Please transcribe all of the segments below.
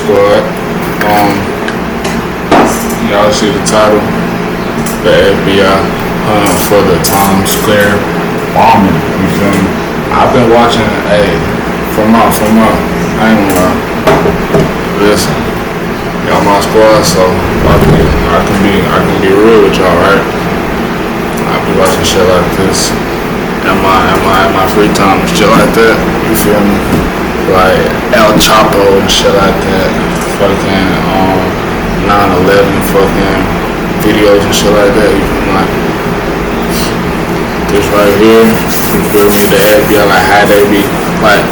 Squad. Y'all see the title? The FBI for the Times Square bombing. You feel me? I've been watching. Hey, from up. I ain't gonna lie. Listen, y'all my squad, so I can be real with y'all, right? I be watching shit like this. Am my free time and shit like that. You feel me? Like El Chapo and shit like that. Fucking 9/11 fucking videos and shit like that. You feel me? Like this right here. You feel me? The FBI, like how they be like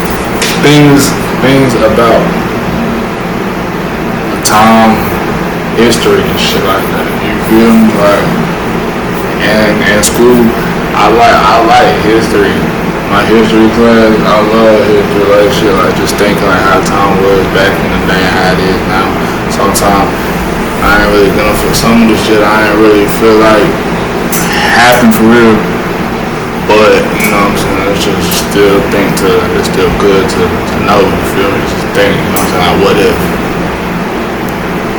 things about time, history and shit like that. You feel me? Like and in school, I like history. My history class, I love history, like shit, like just thinking like how time was back in the day and how it is now. Sometimes I ain't really gonna feel some of the shit I ain't really feel like happened for real. But you know what I'm saying, it's just it's still good to know, you feel me? Just think, you know what I'm saying, like what if?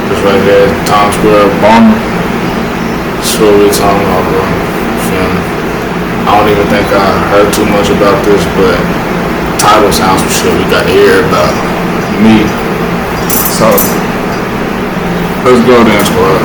Just right there, Times Square bombing. That's what we're talking about, bro. You feel me? I don't even think I heard too much about this, but title sounds some shit we gotta hear about. Me. So, let's go then, squad.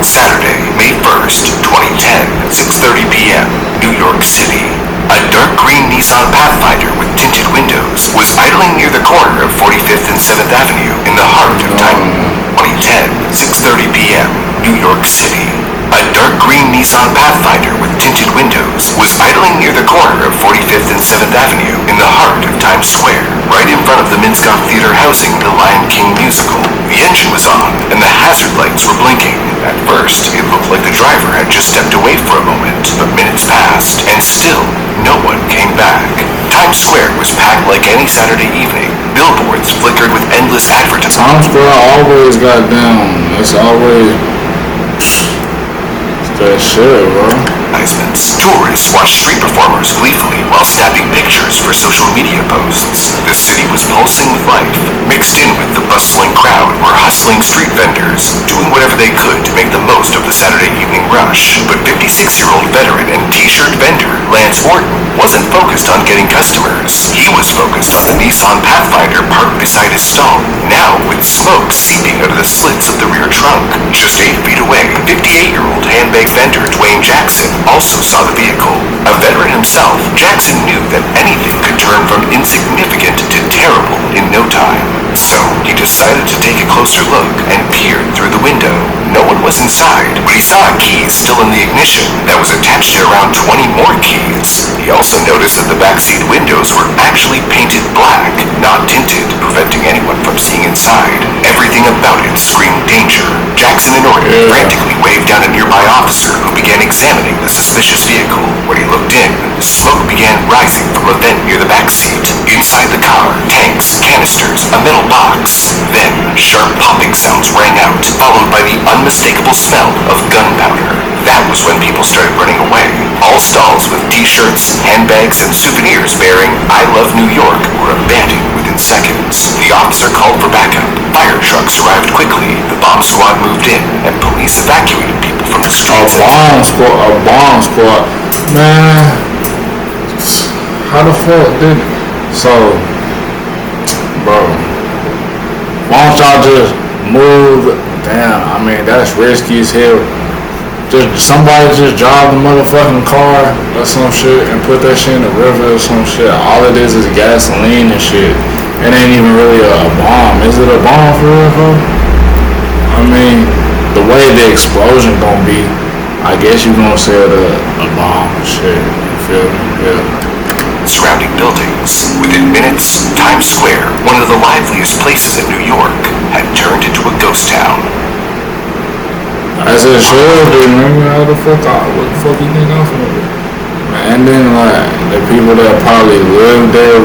Saturday, May 1st, 2010, 6:30 p.m., New York City. A dark green Nissan Pathfinder with tinted windows was idling near the corner of 45th and 7th Avenue in the heart of Titan. 2010, 6:30 p.m., New York City. A dark green Nissan Pathfinder with tinted windows was idling near the corner of 45th and 7th Avenue in the heart of Times Square, right in front of the Minskoff Theater housing the Lion King musical. The engine was on, and the hazard lights were blinking. At first, it looked like the driver had just stepped away for a moment, but minutes passed, and still, no one came back. Times Square was packed like any Saturday evening. Billboards flickered with endless advertisements. Times Square always got down. It's always that shit, bro. Tourists watched street performers gleefully while snapping pictures for social media posts. The city was pulsing with life. Mixed in with the bustling crowd were hustling street vendors, doing whatever they could to make the most of the Saturday evening rush. But 56-year-old veteran and t-shirt vendor Lance Orton wasn't focused on getting customers. He was focused on the Nissan Pathfinder parked beside his stall, now with smoke seeping out of the slits of the rear trunk. Just 8 feet away, 58-year-old handbag vendor Dwayne Jackson also saw the vehicle. A veteran himself, Jackson knew that anything could turn from insignificant to terrible in no time. So he decided to take a closer look and peered through the window. No one was inside, but he saw a key still in the ignition that was attached to around 20 more keys. He also noticed that the backseat windows were actually painted black, not tinted, preventing anyone from seeing inside. Everything about it screamed danger. Jackson and Orton frantically waved down a nearby officer who began examining the suspicious vehicle. When he looked in, smoke began rising from a vent near the backseat. Inside the car, tanks, canisters, a metal box. Then, sharp popping sounds rang out, followed by the unmistakable smell of gunpowder. That was when people started running away. All stalls with t-shirts, handbags, and souvenirs bearing "I love New York" were abandoned within seconds. The officer called for backup. Fire trucks arrived quickly. The bomb squad moved in, and police evacuated people from the streets. A bomb squad. Man, how the fuck did it? So, bro, why don't y'all just move? Damn, I mean, that's risky as hell. Somebody just drive the motherfucking car or some shit and put that shit in the river or some shit. All it is gasoline and shit. It ain't even really a bomb. Is it a bomb for real, bro? I mean, the way the explosion gonna be, I guess you gonna say it a bomb and shit. You feel me? Yeah. Surrounding buildings. Within minutes, Times Square, one of the liveliest places in New York, had turned into a ghost town. As it should be, man. What the fuck you think I'm finna do? And then, like, the people that probably live there,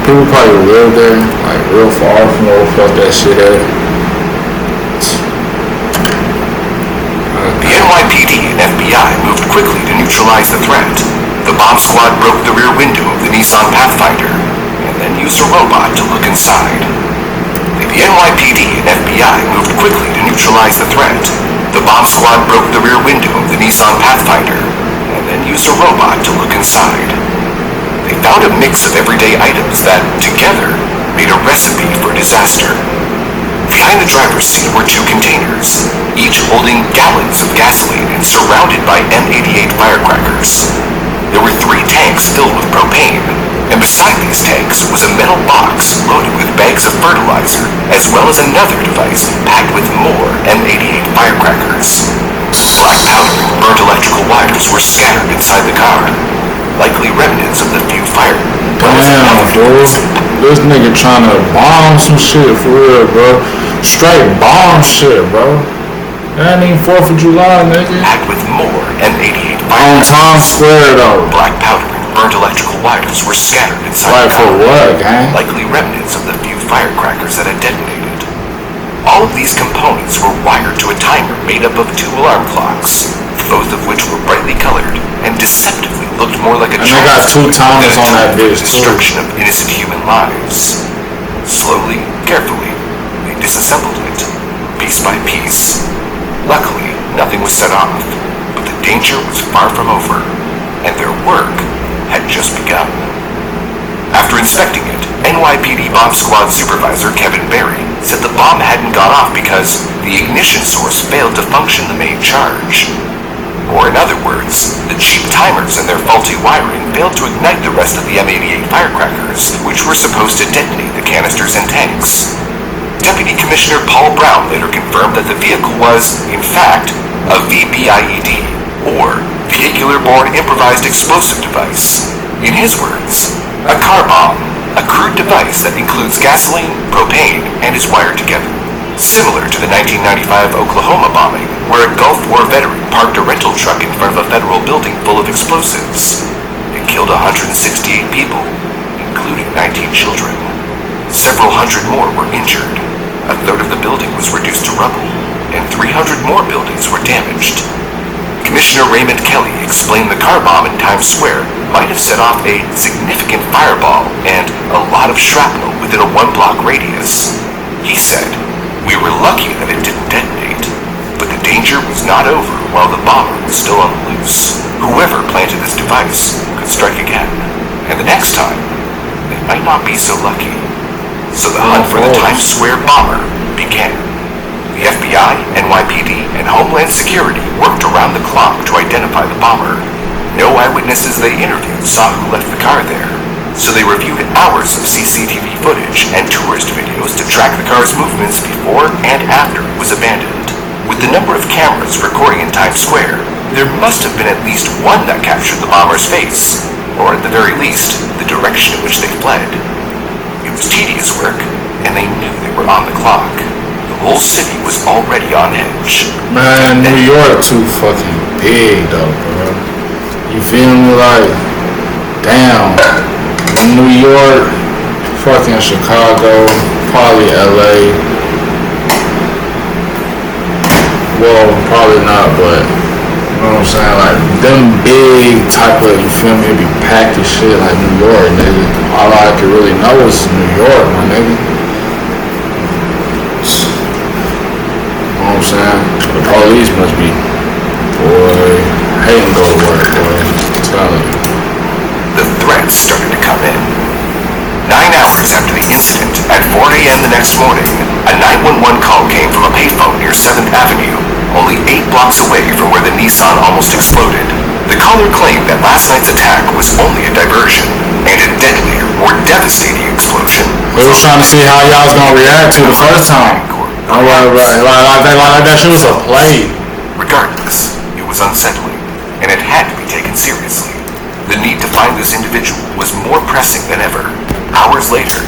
people probably live there, like, real far from where the fuck that shit at. The NYPD and FBI moved quickly to neutralize the threat. The bomb squad broke the rear window of the Nissan Pathfinder and then used a robot to look inside. The NYPD and FBI moved quickly to neutralize the threat. The bomb squad broke the rear window of the Nissan Pathfinder and then used a robot to look inside. They found a mix of everyday items that, together, made a recipe for disaster. Behind the driver's seat were 2 containers, each holding gallons of gasoline and surrounded by M88 firecrackers. There were 3 tanks filled with propane, and beside these tanks was a metal box loaded with bags of fertilizer, as well as another device packed with more M88 firecrackers. Black powder and burnt electrical wires were scattered inside the car, likely remnants of the few fire. Damn, bro. This nigga trying to bomb some shit for real, bro. Straight bomb shit, bro. That ain't 4th of July, nigga. Packed with more M88 On firecrackers. Times Square, though. Black powder and burnt electrical wires were scattered inside Like the for car, what, gang? likely remnants of the few firecrackers that had detonated. All of these components were wired to a timer made up of 2 alarm clocks, both of which were brightly colored and deceptively looked more like a And they got 2 timers on that bitch, too. destruction of innocent human lives. Slowly, carefully, they disassembled it, piece by piece. Luckily, nothing was set off, but the danger was far from over, and their work had just begun. After inspecting it, NYPD Bomb Squad Supervisor Kevin Berry said the bomb hadn't gone off because the ignition source failed to function the main charge. Or in other words, the cheap timers and their faulty wiring failed to ignite the rest of the M88 firecrackers, which were supposed to detonate the canisters and tanks. Deputy Commissioner Paul Brown later confirmed that the vehicle was, in fact, a VBIED, or Vehicular-Borne Improvised Explosive Device. In his words, a car bomb, a crude device that includes gasoline, propane, and is wired together. Similar to the 1995 Oklahoma bombing, where a Gulf War veteran parked a rental truck in front of a federal building full of explosives. It killed 168 people, including 19 children. Several hundred more were injured. A third of the building was reduced to rubble, and 300 more buildings were damaged. Commissioner Raymond Kelly explained the car bomb in Times Square might have set off a significant fireball and a lot of shrapnel within a 1-block radius. He said, "We were lucky that it didn't detonate, but the danger was not over while the bomber was still on the loose. Whoever planted this device could strike again, and the next time, they might not be so lucky." So the hunt for the Times Square bomber began. The FBI, NYPD, and Homeland Security worked around the clock to identify the bomber. No eyewitnesses they interviewed saw who left the car there, so they reviewed hours of CCTV footage and tourist videos to track the car's movements before and after it was abandoned. With the number of cameras recording in Times Square, there must have been at least one that captured the bomber's face, or at the very least, the direction in which they fled. It was tedious work, and they knew they were on the clock. The whole city was already on edge. Man, New York too fucking big, though, bro. You feel me? Like, damn. New York, fucking Chicago, probably LA. Well, probably not, but you know what I'm saying? Like, them big type of, you feel me, be packed as shit like New York, nigga. All I could really know is New York, my nigga. You know what I'm saying? The police must be, boy, hating go to work, boy. I'm telling you. The threats started to come in. 9 hours after the incident, at 4 a.m. the next morning, a 911 call came from a payphone near 7th Avenue, only 8 blocks away from where the Nissan almost exploded. The caller claimed that last night's attack was only a diversion, and a deadlier, more devastating explosion. We was trying to see how y'all was gonna react to the first time. Right. Like that shit was a play. Regardless, it was unsettling, and it had to be taken seriously. The need to find this individual was more pressing than ever. Hours later,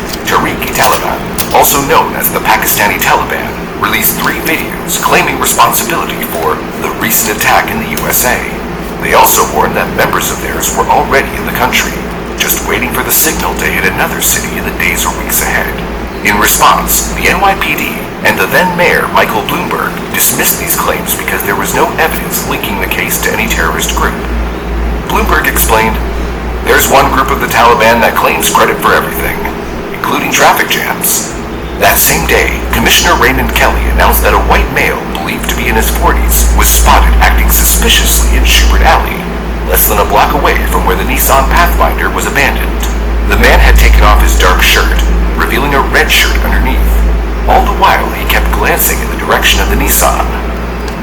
Taliban, also known as the Pakistani Taliban, released 3 videos claiming responsibility for the recent attack in the USA. They also warned that members of theirs were already in the country, just waiting for the signal to hit another city in the days or weeks ahead. In response, the NYPD and the then mayor, Michael Bloomberg, dismissed these claims because there was no evidence linking the case to any terrorist group. Bloomberg explained, "There's one group of the Taliban that claims credit for everything, including traffic jams. That same day, Commissioner Raymond Kelly announced that a white male, believed to be in his 40s, was spotted acting suspiciously in Schubert Alley, less than a block away from where the Nissan Pathfinder was abandoned. The man had taken off his dark shirt, revealing a red shirt underneath. All the while, he kept glancing in the direction of the Nissan.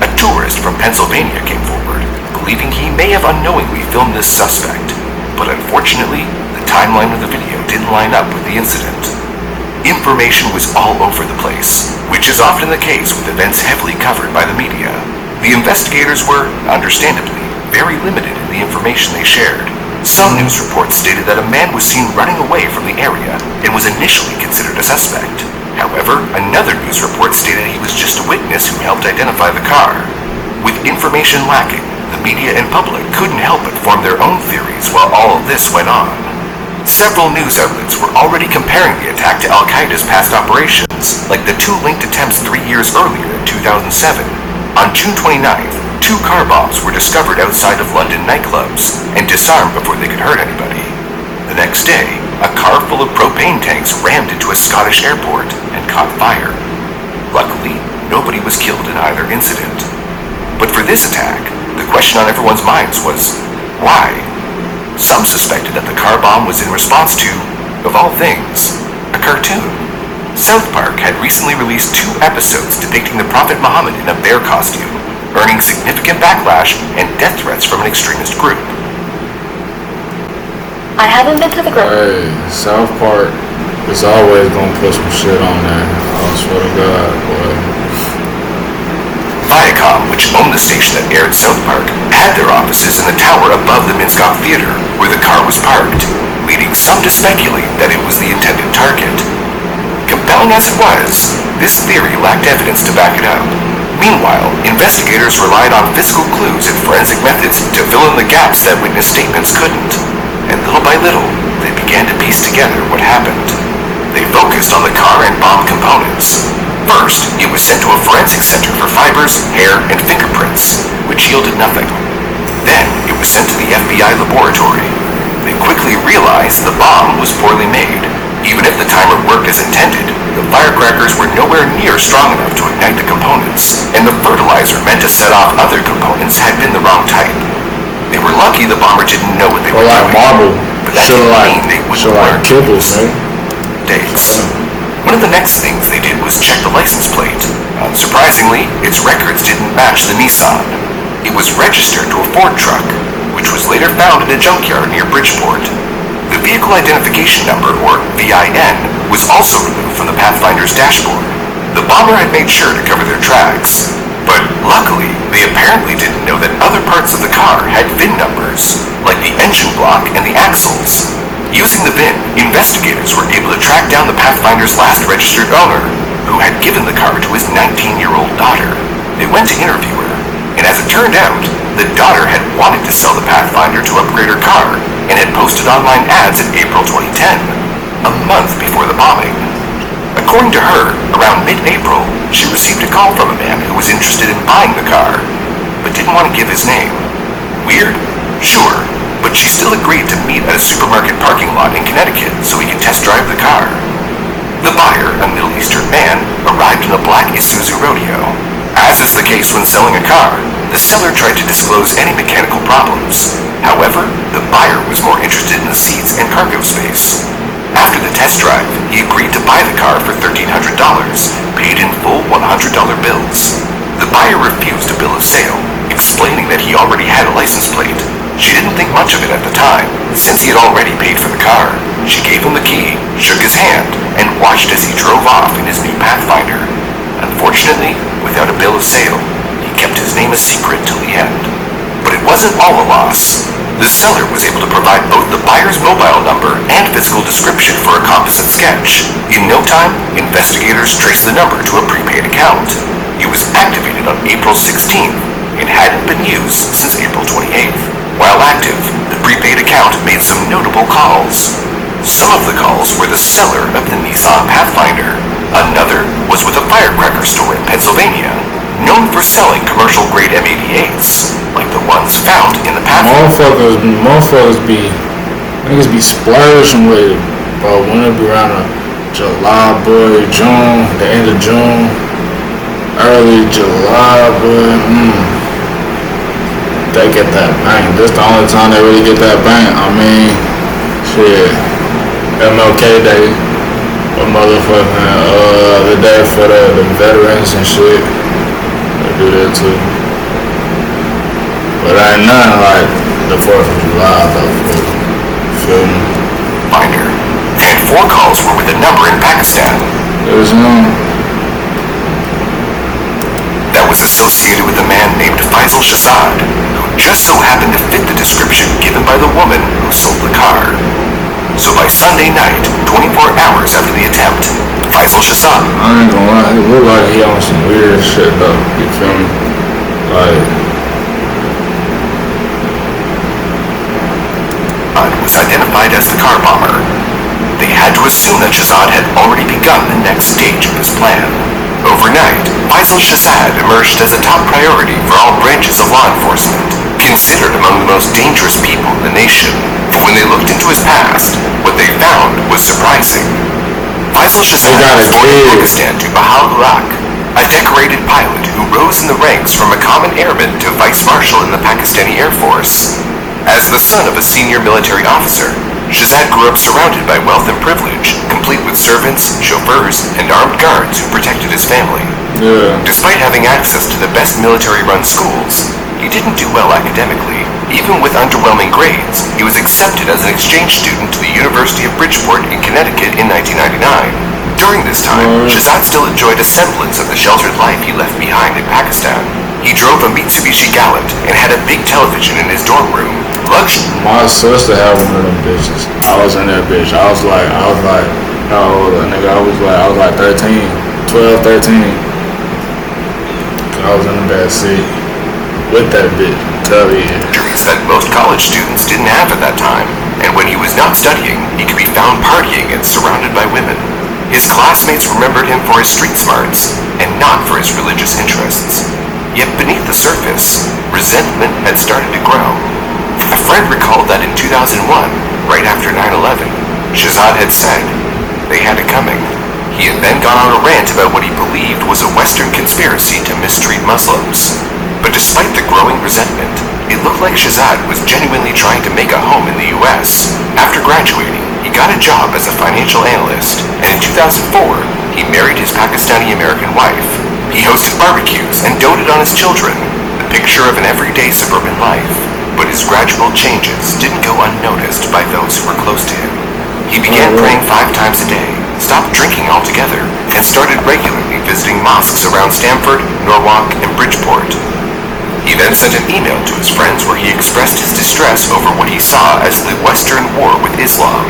A tourist from Pennsylvania came forward, believing he may have unknowingly filmed this suspect, but unfortunately, the timeline of the video didn't line up with the incident. Information was all over the place, which is often the case with events heavily covered by the media. The investigators were, understandably, very limited in the information they shared. Some news reports stated that a man was seen running away from the area and was initially considered a suspect. However, another news report stated he was just a witness who helped identify the car. With information lacking, the media and public couldn't help but form their own theories while all of this went on. Several news outlets were already comparing the attack to Al-Qaeda's past operations, like the two linked attempts 3 years earlier in 2007. On June 29th, 2 car bombs were discovered outside of London nightclubs and disarmed before they could hurt anybody. The next day, a car full of propane tanks rammed into a Scottish airport and caught fire. Luckily, nobody was killed in either incident. But for this attack, the question on everyone's minds was, why? Some suspected that the car bomb was in response to, of all things, a cartoon. South Park had recently released 2 episodes depicting the Prophet Muhammad in a bear costume, earning significant backlash and death threats from an extremist group. I haven't been to the Hey, South Park is always gonna put some shit on there. I swear to God, boy. Viacom, which owned the station that aired South Park, had their offices in the tower above the Minskoff Theater, where the car was parked, leading some to speculate that it was the intended target. Compelling as it was, this theory lacked evidence to back it up. Meanwhile, investigators relied on physical clues and forensic methods to fill in the gaps that witness statements couldn't. And little by little, they began to piece together what happened. They focused on the car and bomb components. First, it was sent to a forensic center for fibers, hair, and fingerprints, which yielded nothing. Then, it was sent to the FBI laboratory. They quickly realized the bomb was poorly made. Even if the timer worked as intended, the firecrackers were nowhere near strong enough to ignite the components, and the fertilizer meant to set off other components had been the wrong type. They were lucky the bomber didn't know what they were like doing. marble. But that didn't mean they wouldn't learn kibbles, man. days. One of the next things they did was check the license plate. Unsurprisingly, its records didn't match the Nissan. It was registered to a Ford truck, which was later found in a junkyard near Bridgeport. The vehicle identification number, or VIN, was also removed from the Pathfinder's dashboard. The bomber had made sure to cover their tracks, but luckily, they apparently didn't know that other parts of the car had VIN numbers, like the engine block and the axles. Using the VIN, investigators were able to track down the Pathfinder's last registered owner, who had given the car to his 19-year-old daughter. They went to interview her, and as it turned out, the daughter had wanted to sell the Pathfinder to upgrade her car and had posted online ads in April 2010, a month before the bombing. According to her, around mid-April, she received a call from a man who was interested in buying the car, but didn't want to give his name. Weird? Sure, but she still agreed to meet at a supermarket parking lot in Connecticut so he could test drive the car. The buyer, a Middle Eastern man, arrived in a black Isuzu Rodeo. As is the case when selling a car, the seller tried to disclose any mechanical problems. However, the buyer was more interested in the seats and cargo space. After the test drive, he agreed to buy the car for $1,300, paid in full $100 bills. The buyer refused a bill of sale, explaining that he already had a license plate. She didn't think much of it at the time, since he had already paid for the car. She gave him the key, shook his hand, and watched as he drove off in his new Pathfinder. Unfortunately, without a bill of sale, he kept his name a secret till the end. But it wasn't all a loss. The seller was able to provide both the buyer's mobile number and physical description for a composite sketch. In no time, investigators traced the number to a prepaid account. It was activated on April 16th and hadn't been used since April 28th. While active, the prepaid account made some notable calls. Some of the calls were the seller of the Nissan Pathfinder. Another was with a firecracker store in Pennsylvania, known for selling commercial-grade M88s, like the ones found in the Pathfinder. Niggas be splurging with it, bro. When it be around a July, boy, June, the end of June, early July, boy. They get that bank. This the only time they really get that bank. I mean, shit. MLK Day, a motherfucking the day for the veterans and shit. They do that too. But ain't nothing like the 4th of July though. Feel me? Binder. And 4 calls were with a number in Pakistan There's that was associated with a man named Faisal Shahzad, who just so happened to fit the description given by the woman who sold the car. So by Sunday night, 24 hours after the attempt, Faisal Shahzad, I ain't gonna lie, it look like he on some weird shit though. You feel me? Like, was identified as the car bomber. They had to assume that Shahzad had already begun the next stage of his plan. Overnight, Faisal Shahzad emerged as a top priority for all branches of law enforcement, considered among the most dangerous people in the nation. But when they looked into his past, what they found was surprising. Faisal Shahzad was born in Pakistan to Bahal Ulaq, a decorated pilot who rose in the ranks from a common airman to vice marshal in the Pakistani Air Force. As the son of a senior military officer, Shahzad grew up surrounded by wealth and privilege, complete with servants, chauffeurs, and armed guards who protected his family. yeah. Despite having access to the best military-run schools, he didn't do well academically. Even with underwhelming grades, he was accepted as an exchange student to the University of Bridgeport in Connecticut in 1999. During this time, Shahzad still enjoyed a semblance of the sheltered life he left behind in Pakistan. He drove a Mitsubishi Galant and had a big television in his dorm room. My sister had one of them bitches. I was in that bitch. I was like, how old? Nigga, I was like 13, 12, 13. I was in the back seat with that bitch. Tell you. That most college students didn't have at that time, and when he was not studying, he could be found partying and surrounded by women. His classmates remembered him for his street smarts and not for his religious interests. Yet beneath the surface, resentment had started to grow. A friend recalled that in 2001, right after 9/11, Shahzad had said, "They had it coming." He had then gone on a rant about what he believed was a Western conspiracy to mistreat Muslims. But despite the growing resentment, it looked like Shahzad was genuinely trying to make a home in the US. After graduating, he got a job as a financial analyst, and in 2004, he married his Pakistani-American wife. He hosted barbecues and doted on his children, the picture of an everyday suburban life. But his gradual changes didn't go unnoticed by those who were close to him. He began praying 5 times a day, stopped drinking altogether, and started regularly visiting mosques around Stamford, Norwalk, and Bridgeport. He then sent an email to his friends where he expressed his distress over what he saw as the Western war with Islam.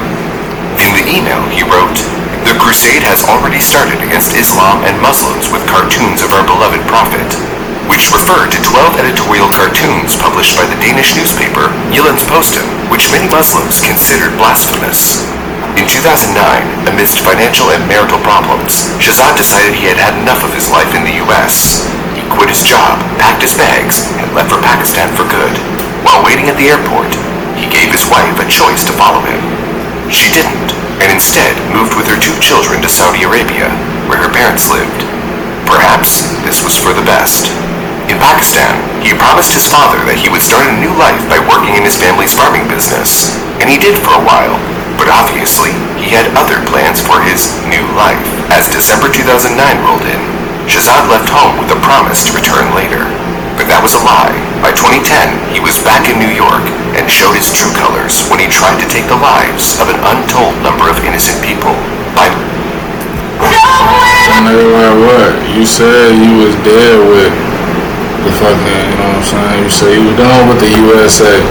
In the email, he wrote, "The crusade has already started against Islam and Muslims with cartoons of our beloved Prophet," which referred to 12 editorial cartoons published by the Danish newspaper Jyllands-Posten, which many Muslims considered blasphemous. In 2009, amidst financial and marital problems, Shahzad decided he had had enough of his life in the US. He quit his job, packed his bags, and left for Pakistan for good. While waiting at the airport, he gave his wife a choice to follow him. She didn't, and instead moved with her 2 children to Saudi Arabia, where her parents lived. Perhaps this was for the best. In Pakistan, he promised his father that he would start a new life by working in his family's farming business, and he did for a while, but obviously, he had other plans for his new life. As December 2009 rolled in, Shahzad left home with a promise to return later. But that was a lie. By 2010, he was back in New York and showed his true colors when he tried to take the lives of an untold number of innocent people. What? You said you was dead with the fucking, you know what I'm saying? You said you was done with the USA. You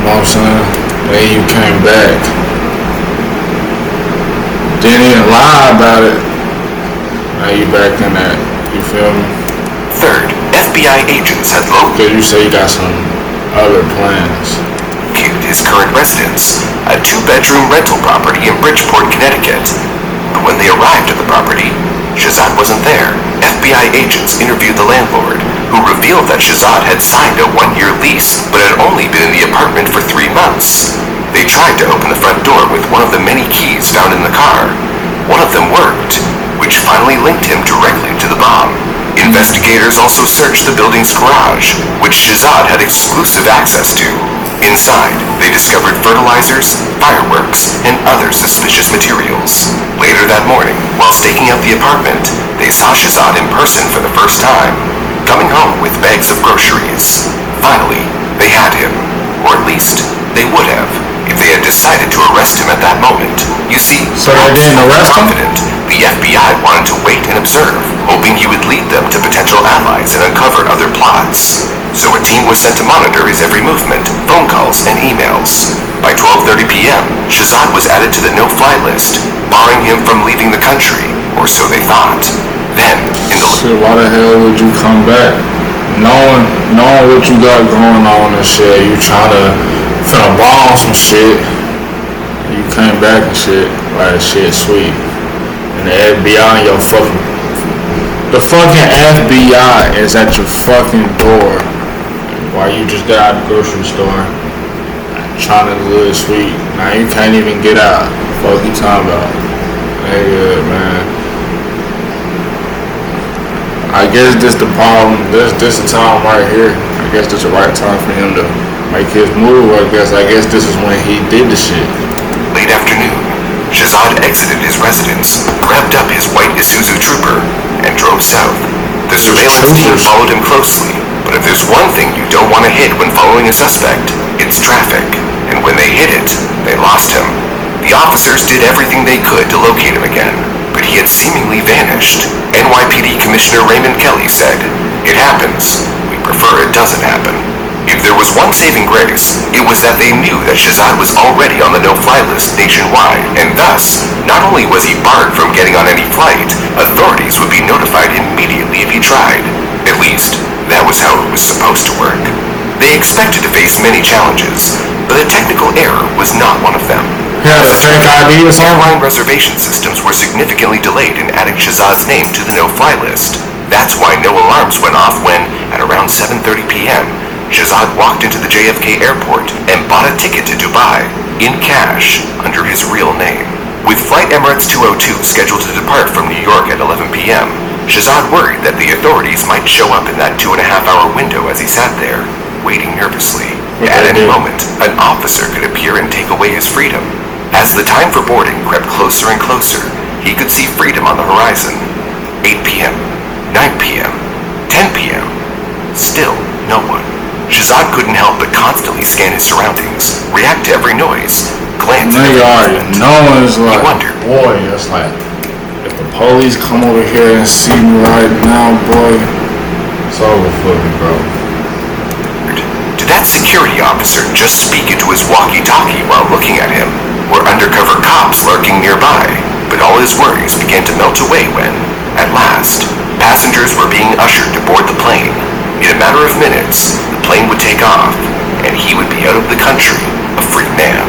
know what I'm saying? Then you came back. Didn't even lie about it. Now you back in that. You feel me? Third, FBI agents had Because you say you got some other plans. located his current residence, a 2-bedroom rental property in Bridgeport, Connecticut. But when they arrived at the property, Shahzad wasn't there. FBI agents interviewed the landlord, who revealed that Shahzad had signed a 1-year lease, but had only been in the apartment for 3 months. They tried to open the front door with one of the many keys found in the car, One of them worked, which finally linked him directly to the bomb. Investigators also searched the building's garage, which Shahzad had exclusive access to. Inside, they discovered fertilizers, fireworks, and other suspicious materials. Later that morning, while staking out the apartment, they saw Shahzad in person for the first time, coming home with bags of groceries. Finally, they had him. Or at least, they would have, if they had decided to arrest him at that moment. You see, So they didn't arrest him? confident, the FBI wanted to wait and observe, hoping he would lead them to potential allies and uncover other plots. So a team was sent to monitor his every movement, phone calls, and emails. By 12:30 p.m., Shahzad was added to the no-fly list, barring him from leaving the country, or so they thought. Then, in the... Shit, why the hell would you come back? Knowing what you got going on and shit, you trying to finna bomb some shit. You came back and shit, like shit sweet. And the FBI in your fucking... The fucking FBI is at your fucking door while you just got out of the grocery store trying to live sweet. Now you can't even get out. Fuck you talking about? Ain't good, man. I guess this the problem. This the time right here. I guess this the right time for him to make his move. I guess this is when he did the shit. Late afternoon, Shahzad exited his residence, revved up his white Isuzu Trooper, and drove south. The surveillance team followed him closely, but if there's one thing you don't want to hit when following a suspect, it's traffic. And when they hit it, they lost him. The officers did everything they could to locate him again, but he had seemingly vanished. NYPD Commissioner Raymond Kelly said, "It happens. We prefer it doesn't happen." If there was one saving grace, it was that they knew that Shahzad was already on the no-fly list nationwide, and thus, not only was he barred from getting on any flight, authorities would be notified immediately if he tried. At least, that was how it was supposed to work. They expected to face many challenges, but a technical error was not one of them. Yeah, the fake ID or something? Airline reservation systems were significantly delayed in adding Shahzad's name to the no-fly list. That's why no alarms went off when, at around 7:30 p.m., Shahzad walked into the JFK airport and bought a ticket to Dubai, in cash, under his real name. With Flight Emirates 202 scheduled to depart from New York at 11 p.m., Shahzad worried that the authorities might show up in that 2.5-hour window as he sat there, waiting nervously. At any moment, an officer could appear and take away his freedom. As the time for boarding crept closer and closer, he could see freedom on the horizon. 8 p.m., 9 p.m., 10 p.m. Still, no one. Shahzad couldn't help but constantly scan his surroundings, react to every noise, glance at every movement. No one's like, He wondered, boy, it's like, if the police come over here and see me right now, boy, it's over for me, bro. Did that security officer just speak into his walkie-talkie while looking at him? Were undercover cops lurking nearby? But all his worries began to melt away when, at last, passengers were being ushered to board the plane. In a matter of minutes, the plane would take off, and he would be out of the country, a free man.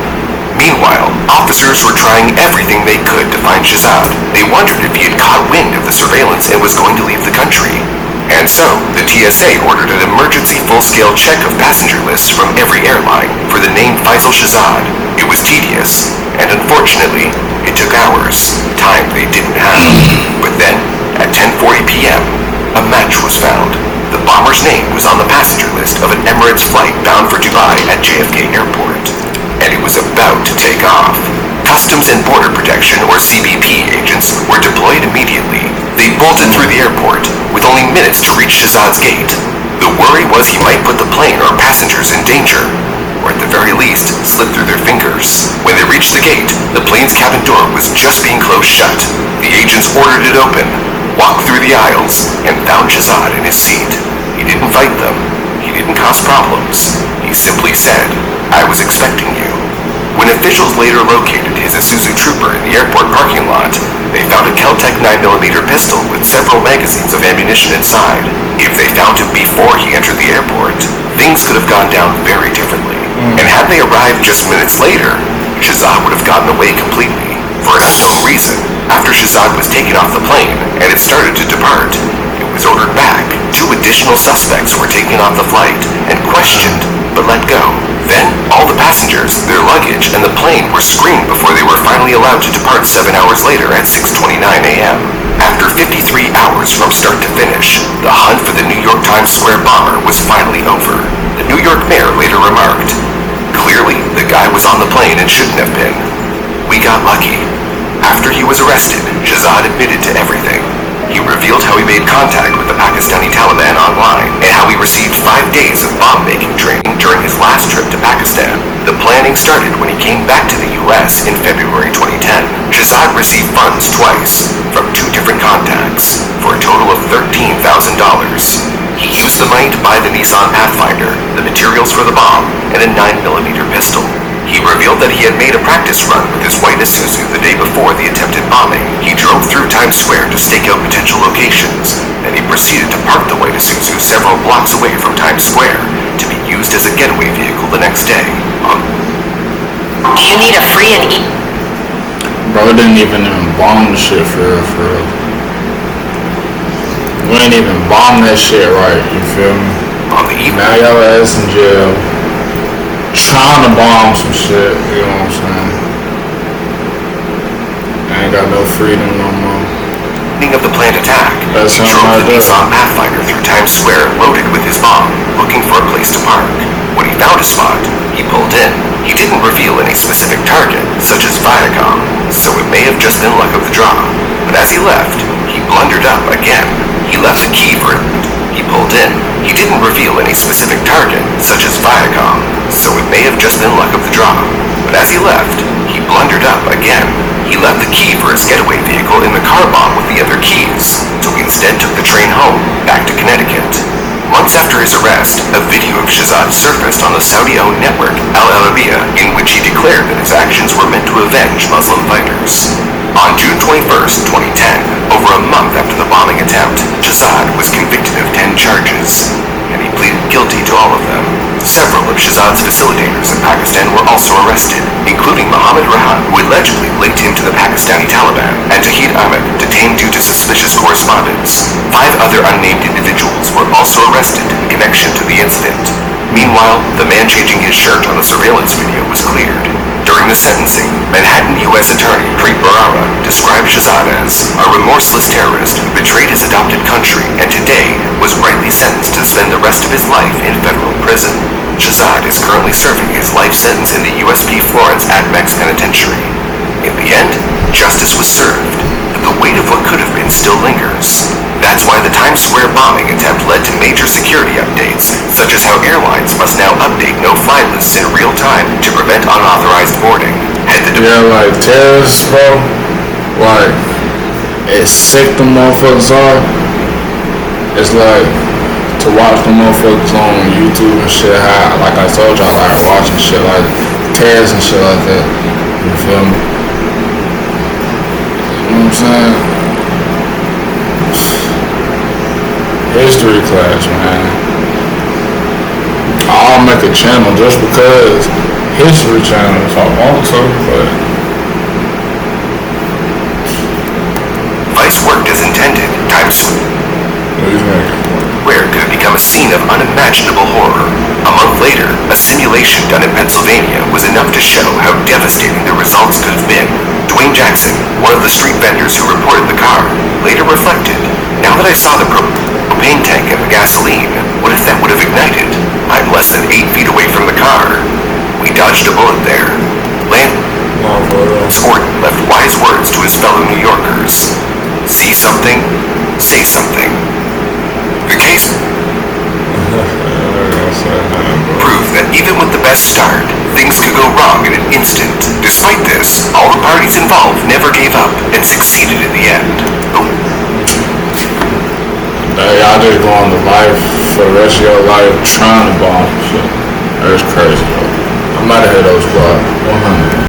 Meanwhile, officers were trying everything they could to find Shahzad. They wondered if he had caught wind of the surveillance and was going to leave the country. And so, the TSA ordered an emergency full-scale check of passenger lists from every airline for the name Faisal Shahzad. It was tedious, and unfortunately, it took hours, time they didn't have. But then, at 10:40 p.m., a match was found. The bomber's name was on the passenger list of an Emirates flight bound for Dubai at JFK Airport, and it was about to take off. Customs and Border Protection, or CBP, agents were deployed immediately. They bolted through the airport, with only minutes to reach Shahzad's gate. The worry was he might put the plane or passengers in danger, or at the very least, slip through their fingers. When they reached the gate, the plane's cabin door was just being closed shut. The agents ordered it open, walked through the aisles, and found Shahzad in his seat. He didn't fight them. He didn't cause problems. He simply said, "I was expecting you." When officials later located his Isuzu Trooper in the airport parking lot, they found a Kel-Tec 9mm pistol with several magazines of ammunition inside. If they found him before he entered the airport, things could have gone down very differently. And had they arrived just minutes later, Shahzad would have gotten away completely. For an unknown reason, after Shahzad was taken off the plane and it started to depart, it was ordered back. 2 additional suspects were taken off the flight and questioned, but let go. Then, all the passengers, their luggage, and the plane were screened before they were finally allowed to depart 7 hours later at 6:29 a.m. After 53 hours from start to finish, the hunt for the New York Times Square bomber was finally over. The New York mayor later remarked, "Clearly, the guy was on the plane and shouldn't have been. We got lucky." After he was arrested, Shahzad admitted to everything. He revealed how he made contact with the Pakistani Taliban online and how he received 5 days of bomb-making training during his last trip to Pakistan. The planning started when he came back to the U.S. in February 2010. Shahzad received funds twice from 2 different contacts for a total of $13,000. He used the money to buy the Nissan Pathfinder, the materials for the bomb, and a 9mm pistol. He revealed that he had made a practice run with his white Isuzu the day before the attempted bombing. He drove through Times Square to stake out potential locations, and he proceeded to park the white Isuzu several blocks away from Times Square to be used as a getaway vehicle the next day. Do you need a free and eat? Bro, didn't even bomb the shit for real. We ain't even bomb that shit right, you feel me? On the evening, Now y'all ass in jail. Trying to bomb some shit, you know what I'm saying? I ain't got no freedom no more. of the planned attack, That's he drove something the like that. Nissan Pathfinder through Times Square loaded with his bomb, looking for a place to park. When he found a spot, he pulled in. He didn't reveal any specific target, such as Viacom, so it may have just been luck of the draw. But as he left, he blundered up again. He left the key for it. He pulled in. He didn't reveal any specific target, such as Viacom, so it may have just been luck of the draw. But as he left, he blundered up again. He left the key for his getaway vehicle in the car bomb with the other keys, so he instead took the train home, back to Connecticut. Months after his arrest, a video of Shahzad surfaced on the Saudi-owned network Al Arabiya, in which he declared that his actions were meant to avenge Muslim fighters. On June 21st, 2010, over a month after the bombing attempt, Shahzad was convicted of 10 charges, and he pleaded guilty to all of them. Several of Shahzad's facilitators in Pakistan were also arrested, including Mohammed Rahan, who allegedly linked him to the Pakistani Taliban, and Tahid Ahmed, detained due to suspicious correspondence. 5 other unnamed individuals were also arrested in connection to the incident. Meanwhile, the man changing his shirt on the surveillance video was cleared. During the sentencing, Manhattan U.S. Attorney Preet Bharara described Shahzad as a remorseless terrorist who betrayed his adopted country and today was rightly sentenced to spend the rest of his life in federal prison. Shahzad is currently serving his life sentence in the USP Florence Admex Penitentiary. In the end, justice was served, but the weight of what could have been still lingers. That's why the Times Square bombing attempt led to major security updates, such as how airlines must now update no-fly lists in real time to prevent unauthorized boarding. Yeah, like terrorists, bro. Like, it's sick the motherfuckers are. It's like to watch the motherfuckers on YouTube and shit. How, like I told y'all, like watching shit like terrorists and shit like that. You feel me? You know what I'm saying? History class, man. I'll make a channel just because history channel if I want to, but Vice worked as intended. Times Square could become a scene of unimaginable horror. A month later, a simulation done in Pennsylvania was enough to show how devastating the results could have been. Dwayne Jackson, one of the street vendors who reported the car, later reflected, "Now that I saw the propane tank and the gasoline, what if that would have ignited? I'm less than 8 feet away from the car. We dodged a bullet there." Lance Gordon left wise words to his fellow New Yorkers. See something, say something. The case proved that even with the best start, things could go wrong in an instant. Despite this, all the parties involved never gave up and succeeded in the end. y'all just go on to life for the rest of your life trying to bomb shit. That's crazy, bro. I'm out of here, though, squad. 100.